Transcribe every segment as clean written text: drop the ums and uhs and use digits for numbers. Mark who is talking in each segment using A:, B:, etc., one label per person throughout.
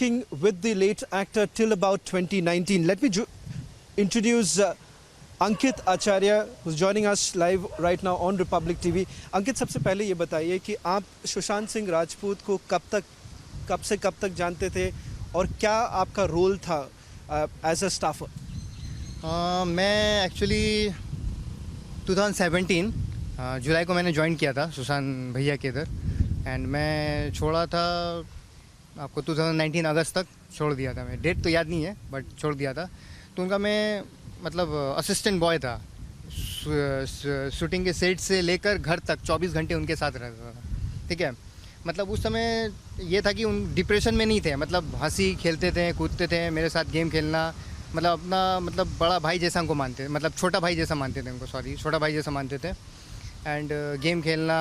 A: working with the late actor till about 2019. Let me introduce Ankit Acharya, who's joining us live right now on Republic TV. Ankit, सबसे पहले ये बताइए कि आप सुशांत सिंह राजपूत को कब से कब तक जानते थे और क्या आपका रोल था एज अ स्टाफर?
B: मैं एक्चुअली 2017 जुलाई को मैंने ज्वाइन किया था सुशांत भैया के इधर, एंड मैं छोड़ा था आपको 2019 अगस्त तक छोड़ दिया था। मैं डेट तो याद नहीं है बट छोड़ दिया था। तो उनका मैं मतलब असिस्टेंट बॉय था, शूटिंग के सेट से लेकर घर तक 24 घंटे उनके साथ रहता था। ठीक है, मतलब उस समय ये था कि उन डिप्रेशन में नहीं थे, मतलब हंसी खेलते थे, कूदते थे, मेरे साथ गेम खेलना, मतलब अपना मतलब बड़ा भाई जैसा उनको मानते, मतलब छोटा भाई जैसा मानते थे उनको, छोटा भाई जैसा मानते थे। एंड गेम खेलना,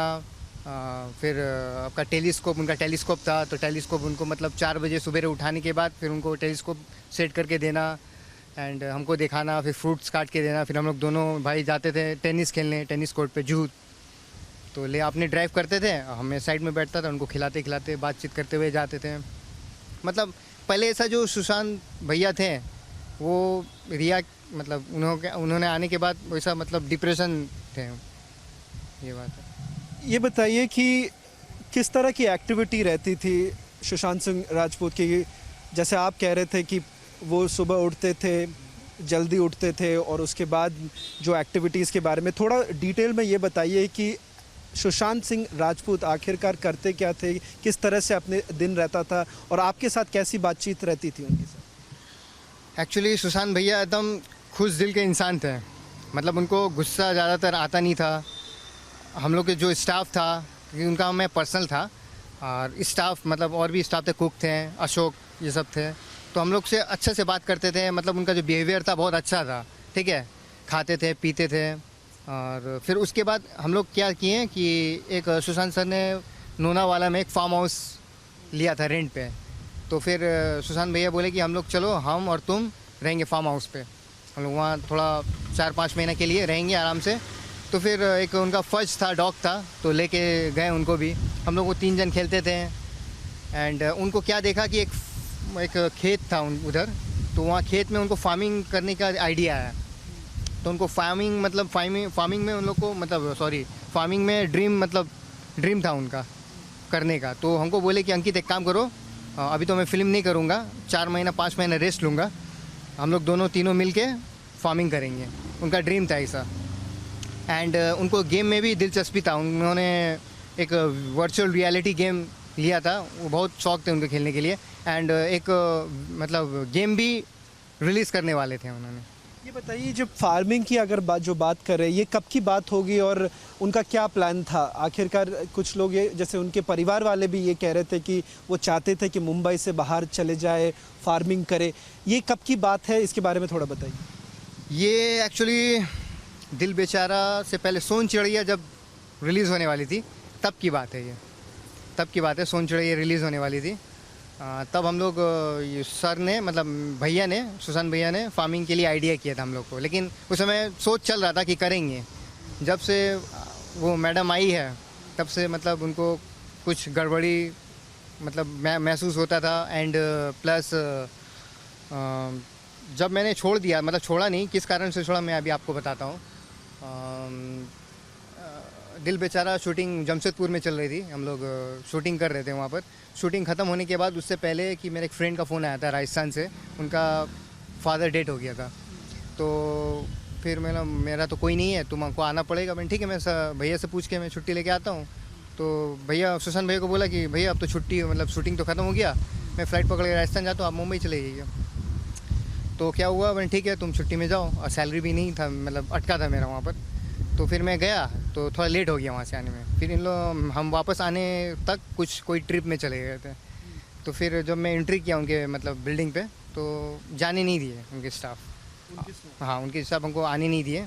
B: फिर आपका टेलीस्कोप, उनका टेलीस्कोप था तो टेलीस्कोप उनको मतलब 4 बजे सुबह उठाने के बाद फिर उनको टेलीस्कोप सेट करके देना एंड हमको दिखाना, फिर फ्रूट्स काट के देना। फिर हम लोग दोनों भाई जाते थे टेनिस खेलने, टेनिस कोर्ट पे जूत तो ले अपने ड्राइव करते थे, हमें साइड में बैठता था, उनको खिलाते खिलाते बातचीत करते हुए जाते थे। मतलब पहले ऐसा जो सुशांत भैया थे वो रिया, मतलब उन्होंने आने के बाद वैसा मतलब डिप्रेशन थे, ये बात है।
A: ये बताइए कि किस तरह की एक्टिविटी रहती थी सुशांत सिंह राजपूत की? जैसे आप कह रहे थे कि वो सुबह उठते थे, जल्दी उठते थे, और उसके बाद जो एक्टिविटीज़ के बारे में थोड़ा डिटेल में ये बताइए कि सुशांत सिंह राजपूत आखिरकार करते क्या थे, किस तरह से अपने दिन रहता था और आपके साथ कैसी बातचीत रहती थी उनके साथ?
B: एक्चुअली सुशांत भैया एकदम खुश दिल के इंसान थे, मतलब उनको गुस्सा ज़्यादातर आता नहीं था। हम लोग के जो स्टाफ था, क्योंकि उनका मैं पर्सनल था, और स्टाफ मतलब और भी स्टाफ थे, कुक थे, अशोक, ये सब थे, तो हम लोग से अच्छे से बात करते थे। मतलब उनका जो बिहेवियर था बहुत अच्छा था। ठीक है, खाते थे, पीते थे। और फिर उसके बाद हम लोग क्या किए कि एक सुशांत सर ने लोनावाला में एक फार्म हाउस लिया था रेंट पे। तो फिर सुशांत भैया बोले कि हम लोग चलो, हम और तुम रहेंगे फार्म हाउस पे, हम लोग वहाँ थोड़ा 4-5 महीने के लिए रहेंगे आराम से। तो फिर एक उनका फज था, डॉग था, तो लेके गए उनको भी। हम लोग वो 3 जन खेलते थे। एंड उनको क्या देखा कि एक खेत था उधर, तो वहाँ खेत में उनको फार्मिंग करने का आइडिया आया। तो उनको फार्मिंग में उन लोग को फार्मिंग में ड्रीम था उनका करने का। तो हमको बोले कि अंकित एक काम करो, अभी तो मैं फ़िल्म नहीं करूँगा, 4 महीना 5 महीना रेस्ट लूँगा, हम लोग दोनों तीनों मिल के फार्मिंग करेंगे। उनका ड्रीम था ऐसा। एंड उनको गेम में भी दिलचस्पी था, उन्होंने एक वर्चुअल रियलिटी गेम लिया था, वो बहुत शौक थे उनके खेलने के लिए। एंड एक मतलब गेम भी रिलीज़ करने वाले थे उन्होंने।
A: ये बताइए, जब फार्मिंग की अगर जो बात कर रहे हैं, ये कब की बात होगी और उनका क्या प्लान था आखिरकार? कुछ लोग ये, जैसे उनके परिवार वाले भी ये कह रहे थे कि वो चाहते थे कि मुंबई से बाहर चले जाए, फार्मिंग करे। ये कब की बात है, इसके बारे में थोड़ा बताइए।
B: ये एक्चुअली दिल बेचारा से पहले सोन चिड़िया जब रिलीज़ होने वाली थी तब की बात है, ये तब की बात है। सोन चिड़िया रिलीज़ होने वाली थी, तब हम लोग सर ने, मतलब भैया ने, सुशांत भैया ने फार्मिंग के लिए आइडिया किया था हम लोग को। लेकिन उस समय सोच चल रहा था कि करेंगे। जब से वो मैडम आई है तब से मतलब उनको कुछ गड़बड़ी मतलब महसूस होता था। एंड प्लस जब मैंने छोड़ दिया, मतलब छोड़ा नहीं, किस कारण से छोड़ा मैं अभी आपको बताता हूँ। दिल बेचारा शूटिंग जमशेदपुर में चल रही थी, हम लोग शूटिंग कर रहे थे वहाँ पर। शूटिंग ख़त्म होने के बाद उससे पहले कि मेरे एक फ्रेंड का फ़ोन आया था राजस्थान से, उनका फादर डेथ हो गया था। तो फिर मेरा तो कोई नहीं है, तुमको आना पड़ेगा। मैंने ठीक है, मैं भैया से पूछ के मैं छुट्टी लेके आता हूँ। तो भैया, सुशांत भैया को बोला कि भैया अब तो छुट्टी, मतलब शूटिंग तो ख़त्म हो गया, मैं फ़्लाइट पकड़ के राजस्थान जाता हूँ, आप मुंबई चले जाइए। तो क्या हुआ, मैंने ठीक है तुम छुट्टी में जाओ, और सैलरी भी नहीं था, मतलब अटका था मेरा वहाँ पर। तो फिर मैं गया तो थोड़ा लेट हो गया वहाँ से आने में। फिर हम वापस आने तक कोई ट्रिप में चले गए थे। तो फिर जब मैं एंट्री किया उनके मतलब बिल्डिंग पे, तो जाने नहीं दिए उनके स्टाफ। हाँ, उनके स्टाफ हमको आने नहीं दिए।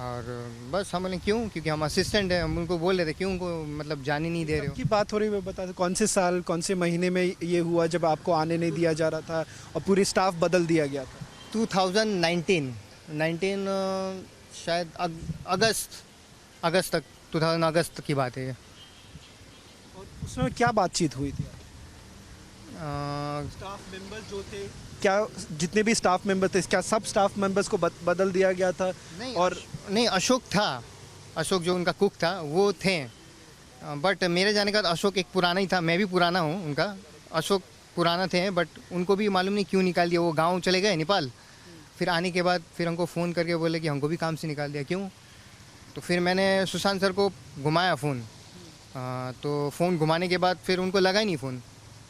B: और बस हम बोले क्यों, क्योंकि हम असिस्टेंट हैं, हम उनको बोल रहे थे क्यों उनको मतलब जाने नहीं दे रहे हो।
A: की बात हो रही है, बता दो कौन से साल, कौन से महीने में ये हुआ जब आपको आने नहीं दिया जा रहा था और पूरी स्टाफ बदल दिया गया था?
B: 2019 शायद अगस्त तक, 2000 अगस्त की बात है ये।
A: और उसमें क्या बातचीत हुई थी? स्टाफ मेंबर्स जो थे, क्या जितने भी स्टाफ मेंबर थे, क्या सब स्टाफ मेंबर्स को बदल दिया गया था?
B: नहीं
A: और
B: नहीं, अशोक था, अशोक जो उनका कुक था वो थे, बट मेरे जाने के बाद अशोक एक पुराना ही था, मैं भी पुराना हूँ उनका। अशोक पुराना थे बट उनको भी मालूम नहीं क्यों निकाल दिया, वो गांव चले गए नेपाल। फिर आने के बाद फिर हमको फ़ोन करके बोले कि हमको भी काम से निकाल दिया, क्यों? तो फिर मैंने सुशांत सर को घुमाया फ़ोन, तो फ़ोन घुमाने के बाद फिर उनको लगा ही नहीं फ़ोन,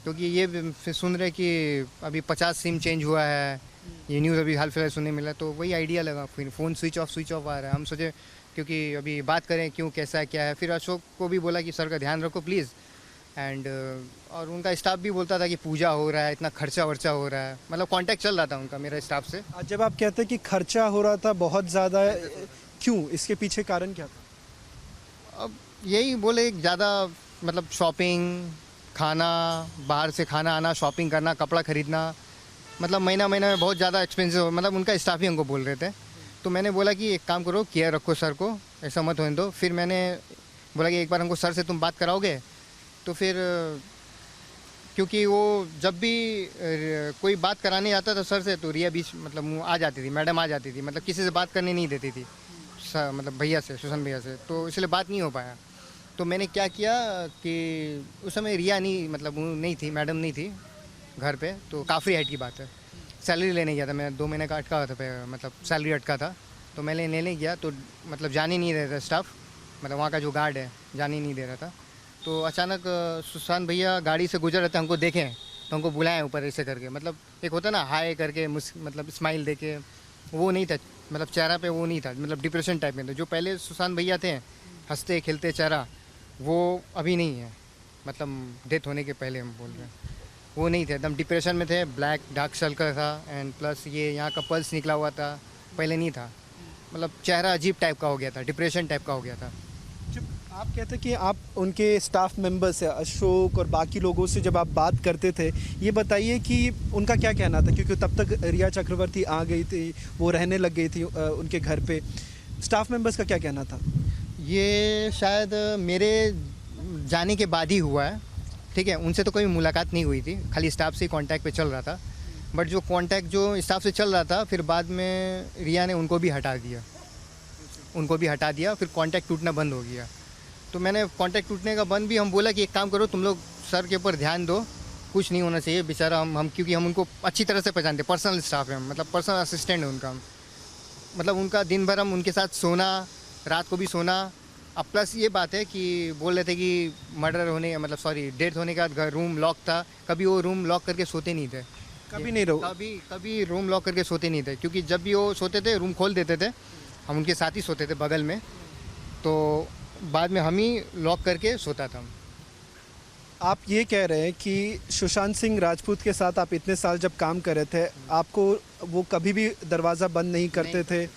B: क्योंकि ये फिर सुन रहे कि अभी 50 सिम चेंज हुआ है, ये न्यूज़ अभी हाल फिलहाल सुनने मिला, तो वही आइडिया लगा। फिर फ़ोन स्विच ऑफ आ रहा है। हम सोचे क्योंकि अभी बात करें क्यों, कैसा है क्या है। फिर अशोक को भी बोला कि सर का ध्यान रखो प्लीज़, एंड और उनका स्टाफ भी बोलता था कि पूजा हो रहा है, इतना खर्चा वर्चा हो रहा है, मतलब कांटेक्ट चल रहा था उनका मेरे स्टाफ से।
A: आज जब आप कहते हैं कि खर्चा हो रहा था बहुत ज़्यादा, क्यों, इसके पीछे कारण क्या था?
B: अब यही बोले ज़्यादा, मतलब शॉपिंग, खाना, बाहर से खाना आना, शॉपिंग करना, कपड़ा ख़रीदना, मतलब महीना महीना में बहुत ज़्यादा एक्सपेंसिव, मतलब उनका स्टाफ ही हमको बोल रहे थे। तो मैंने बोला कि एक काम करो, केयर रखो सर को, ऐसा मत होने दो। फिर मैंने बोला कि एक बार हमको सर से तुम बात कराओगे। तो फिर क्योंकि वो जब भी कोई बात कराने जाता था सर से, तो रिया बीच मतलब आ जाती थी, मैडम आ जाती थी, मतलब किसी से बात करने नहीं देती थी, मतलब भैया से, सुशांत भैया से, तो इसलिए बात नहीं हो पाया। तो मैंने क्या किया कि उस समय रिया नहीं, मतलब वो नहीं थी, मैडम नहीं थी घर पे, तो काफ़ी हाइट की बात है, सैलरी लेने गया था मैं, 2 महीने का अटका हुआ था, मतलब सैलरी अटका था, तो मैंने लेने गया, तो मतलब जाने नहीं दे रहा था स्टाफ, मतलब वहाँ का जो गार्ड है जाने नहीं दे रहा था। तो अचानक सुशांत भैया गाड़ी से गुजर रहे थे, हमको देखें तो हमको बुलाएं ऊपर ऐसे करके, मतलब एक होता ना हाय करके, मतलब स्माइल देके, वो नहीं था, मतलब चेहरा पे वो नहीं था, मतलब डिप्रेशन टाइप में था। जो पहले सुशांत भैया थे हंसते खेलते चेहरा, वो अभी नहीं है, मतलब डेथ होने के पहले हम बोल रहे हैं, वो नहीं थे, एकदम डिप्रेशन में थे, ब्लैक डार्क सर्कल था, एंड प्लस ये यहाँ का पल्स निकला हुआ था, पहले नहीं था, मतलब चेहरा अजीब टाइप का हो गया था, डिप्रेशन टाइप का हो गया था।
A: जब आप कहते हैं कि आप उनके स्टाफ मेंबर्स से, अशोक और बाकी लोगों से जब आप बात करते थे, ये बताइए कि उनका क्या कहना था, क्योंकि तब तक रिया चक्रवर्ती आ गई थी, वो रहने लग गई थी उनके घर पे, स्टाफ मेंबर्स का क्या कहना था?
B: ये शायद मेरे जाने के बाद ही हुआ है, ठीक है, उनसे तो कोई मुलाकात नहीं हुई थी, खाली स्टाफ से ही कांटेक्ट पे चल रहा था, बट जो कांटेक्ट जो स्टाफ से चल रहा था, फिर बाद में रिया ने उनको भी हटा दिया, फिर कांटेक्ट टूटना बंद हो गया। तो मैंने कांटेक्ट टूटने का बंद भी, हम बोला कि एक काम करो तुम लोग सर के ऊपर ध्यान दो, कुछ नहीं होना चाहिए बेचारा, हम क्योंकि हम उनको अच्छी तरह से पहचानते, पर्सनल स्टाफ है, मतलब पर्सनल असिस्टेंट है उनका, मतलब उनका दिन भर हम उनके साथ सोना, रात को भी सोना। अब प्लस ये बात है कि बोल रहे थे कि मर्डर होने, मतलब सॉरी डेथ होने के बाद घर रूम लॉक था, कभी वो रूम लॉक करके सोते नहीं थे, कभी रूम लॉक करके सोते नहीं थे, क्योंकि जब भी वो सोते थे रूम खोल देते थे, हम उनके साथ ही सोते थे बगल में, तो बाद में हम ही लॉक करके सोता था।
A: आप ये कह रहे हैं कि सुशांत सिंह राजपूत के साथ आप इतने साल जब काम कर रहे थे, आपको वो कभी भी दरवाज़ा बंद नहीं करते थे,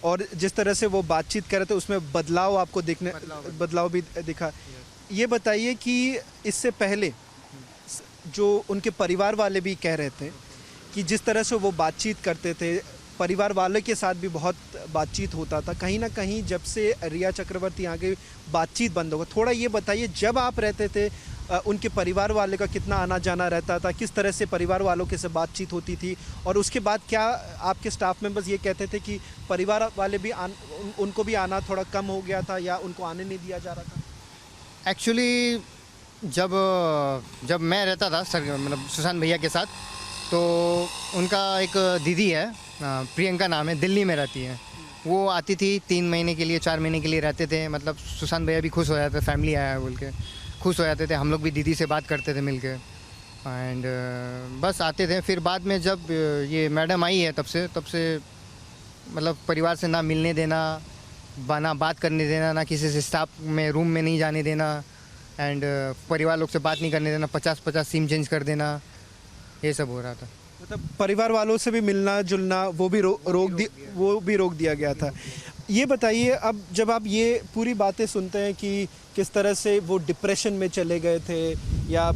A: और जिस तरह से वो बातचीत कर रहे थे उसमें बदलाव आपको बदलाव भी दिखा। ये बताइए कि इससे पहले जो उनके परिवार वाले भी कह रहे थे कि जिस तरह से वो बातचीत करते थे, परिवार वाले के साथ भी बहुत बातचीत होता था, कहीं ना कहीं जब से रिया चक्रवर्ती आ गई बातचीत बंद हो गई। थोड़ा ये बताइए, जब आप रहते थे उनके परिवार वाले का कितना आना जाना रहता था, किस तरह से परिवार वालों के से बातचीत होती थी, और उसके बाद क्या आपके स्टाफ मेंबर्स ये कहते थे कि परिवार वाले भी उनको भी आना थोड़ा कम हो गया था, या उनको आने नहीं दिया जा रहा था?
B: एक्चुअली जब मैं रहता था सर, मतलब सुशांत भैया के साथ, तो उनका एक दीदी है, प्रियंका नाम है, दिल्ली में रहती है, वो आती थी 3 महीने के लिए, 4 महीने के लिए रहते थे, मतलब सुशांत भैया भी खुश हो जाते, फैमिली आया है बोल के खुश हो जाते थे, हम लोग भी दीदी से बात करते थे मिल के, एंड बस आते थे। फिर बाद में जब ये मैडम आई है तब से मतलब परिवार से ना मिलने देना, ना बात करने देना, ना किसी से स्टाफ में रूम में नहीं जाने देना, एंड परिवार लोग से बात नहीं करने देना, 50-50 सिम चेंज कर देना, ये सब हो रहा था।
A: मतलब परिवार वालों से भी मिलना जुलना वो भी रोक दिया गया था। ये बताइए, अब जब आप ये पूरी बातें सुनते हैं कि किस तरह से वो डिप्रेशन में चले गए थे या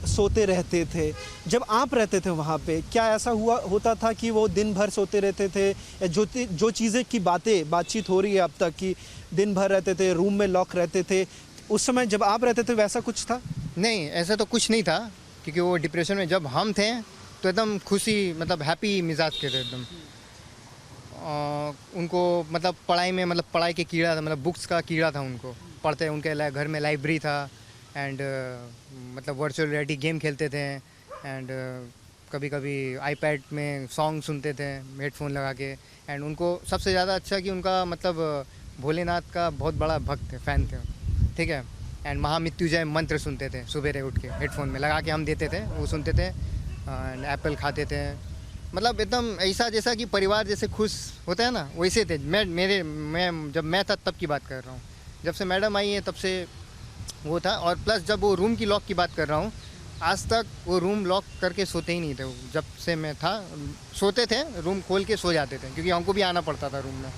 A: सोते रहते थे, जब आप रहते थे वहाँ पे, क्या ऐसा होता था कि वो दिन भर सोते रहते थे, या जो चीज़ें की बातचीत हो रही है अब तक कि दिन भर रहते थे, रूम में लॉक रहते थे, उस समय जब आप रहते थे वैसा कुछ था?
B: नहीं, ऐसा तो कुछ नहीं था, क्योंकि वो डिप्रेशन में जब हम थे तो एकदम खुशी मतलब हैप्पी मिजाज के थे एकदम। उनको मतलब पढ़ाई में मतलब पढ़ाई के कीड़ा था, मतलब बुक्स का कीड़ा था उनको। पढ़ते उनके घर में लाइब्रेरी था एंड मतलब वर्चुअल रियलिटी गेम खेलते थे एंड कभी कभी आईपैड में सॉन्ग सुनते थे हेडफोन लगा के। एंड उनको सबसे ज़्यादा अच्छा कि उनका मतलब भोलेनाथ का बहुत बड़ा भक्त थे, फ़ैन थे, ठीक है। एंड महामृत्युंजय मंत्र सुनते थे सुबह उठ के, हेडफोन में लगा के हम देते थे, वो सुनते थे एंड एप्पल खाते थे। मतलब एकदम ऐसा जैसा कि परिवार जैसे खुश होता है ना, वैसे थे। मैं जब मैं था तब की बात कर रहा हूँ, जब से मैडम आई है तब से वो था। और प्लस जब वो रूम की लॉक की बात कर रहा हूँ, आज तक वो रूम लॉक करके सोते ही नहीं थे। जब से मैं था सोते थे, रूम खोल के सो जाते थे, क्योंकि हमको भी आना पड़ता था रूम में,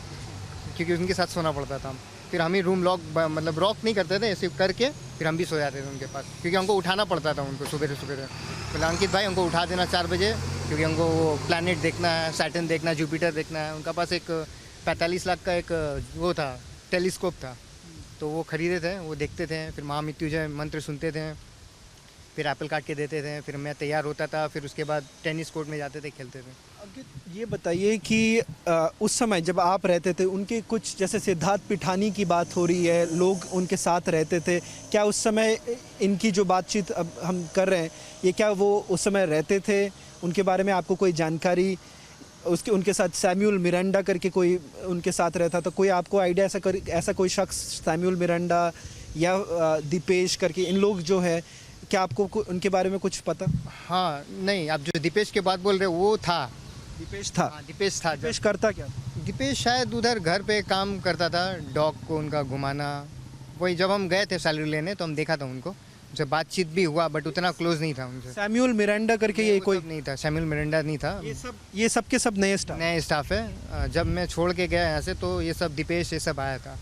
B: क्योंकि उनके साथ सोना पड़ता था। फिर हम ही रूम लॉक मतलब लॉक नहीं करते थे, ऐसे करके फिर हम भी सो जाते थे उनके पास, क्योंकि हमको उठाना पड़ता था उनको सुबह से। बोला अंकित भाई हमको उठा देना 4 बजे, क्योंकि हमको वो प्लैनेट देखना है, सैटर्न देखना है, जुपिटर देखना है। उनका पास एक 45 लाख का एक वो था, टेलीस्कोप था, तो वो खरीदे थे, वो देखते थे। फिर महामृत्युंजय मंत्र सुनते थे, फिर एप्पल काट के देते थे। फिर मैं तैयार होता था, फिर उसके बाद टेनिस कोर्ट में जाते थे, खेलते थे।
A: अंकित ये बताइए कि उस समय जब आप रहते थे, उनके कुछ जैसे सिद्धार्थ पिठानी की बात हो रही है, लोग उनके साथ रहते थे, क्या उस समय इनकी जो बातचीत अब हम कर रहे हैं, ये क्या वो उस समय रहते थे? उनके बारे में आपको कोई जानकारी? उनके साथ सैम्यूल मिरांडा करके कोई उनके साथ रहता था, कोई आपको आइडिया ऐसा कोई शख्स सैम्यूल मिरांडा या दीपेश करके, इन लोग जो है, क्या आपको उनके बारे में कुछ पता?
B: हाँ नहीं, आप जो दीपेश के बात बोल रहे हो वो था,
A: दीपेश था।
B: हाँ दीपेश था।
A: दीपेश करता क्या?
B: दीपेश शायद उधर घर पे काम करता था, डॉग को उनका घुमाना। वही जब हम गए थे सैलरी लेने तो हम देखा था उनको, उनसे बातचीत भी हुआ, बट उतना क्लोज नहीं था उनसे।
A: सैम्यूल मिरांडा करके ये कोई
B: नहीं था, सैम्यूल मिरांडा नहीं था।
A: ये सब के सब नए स्टाफ?
B: नए स्टाफ है। जब मैं छोड़ के गया यहाँ से तो ये सब दीपेश ये सब आया था।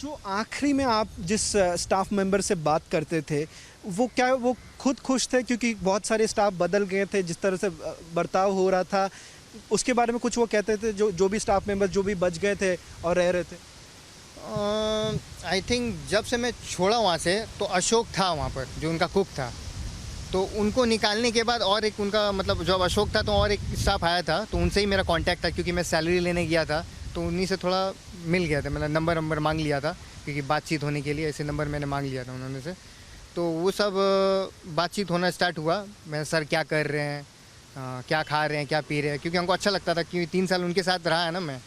A: जो आखिरी में आप जिस स्टाफ मेंबर से बात करते थे, वो क्या वो खुद खुश थे? क्योंकि बहुत सारे स्टाफ बदल गए थे, जिस तरह से बर्ताव हो रहा था, उसके बारे में कुछ वो कहते थे, जो भी स्टाफ मेंबर जो भी बच गए थे और रह रहे थे?
B: आई थिंक जब से मैं छोड़ा वहाँ से तो अशोक था वहाँ पर, जो उनका कुक था। तो उनको निकालने के बाद और एक उनका मतलब जब अशोक था तो और एक स्टाफ आया था, तो उनसे ही मेरा कांटेक्ट था, क्योंकि मैं सैलरी लेने गया था तो उन्हीं से थोड़ा मिल गया था। मतलब नंबर मांग लिया था, क्योंकि बातचीत होने के लिए ऐसे नंबर मैंने मांग लिया था उन्होंने से। तो वो सब बातचीत होना स्टार्ट हुआ। मैं सर क्या कर रहे हैं, क्या खा रहे हैं, क्या पी रहे हैं, क्योंकि हमको अच्छा लगता था, क्योंकि 3 साल उनके साथ रहा है ना मैं,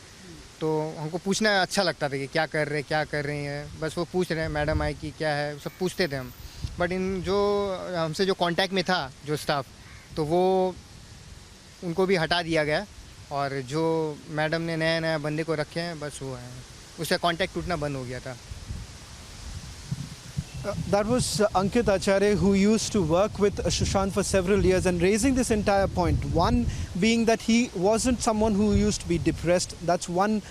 B: तो हमको पूछना अच्छा लगता था कि क्या कर रही हैं। बस वो पूछ रहे हैं, मैडम आई कि क्या है, सब पूछते थे हम। बट इन जो हमसे जो कांटेक्ट में था जो स्टाफ, तो वो उनको भी हटा दिया गया, और जो मैडम ने नया बंदे को रखे हैं बस वो है, उससे कांटेक्ट टूटना बंद हो गया था।
A: That was Ankit Acharya, who used to work with Sushant for several years, and raising this entire point. One being that he wasn't someone who used to be depressed. That's one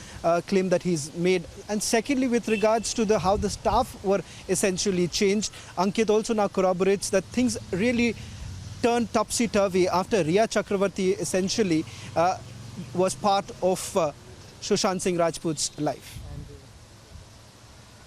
A: claim that he's made. And secondly, with regards to how the staff were essentially changed, Ankit also now corroborates that things really turned topsy-turvy after Riya Chakravarti essentially was part of Sushant Singh Rajput's life.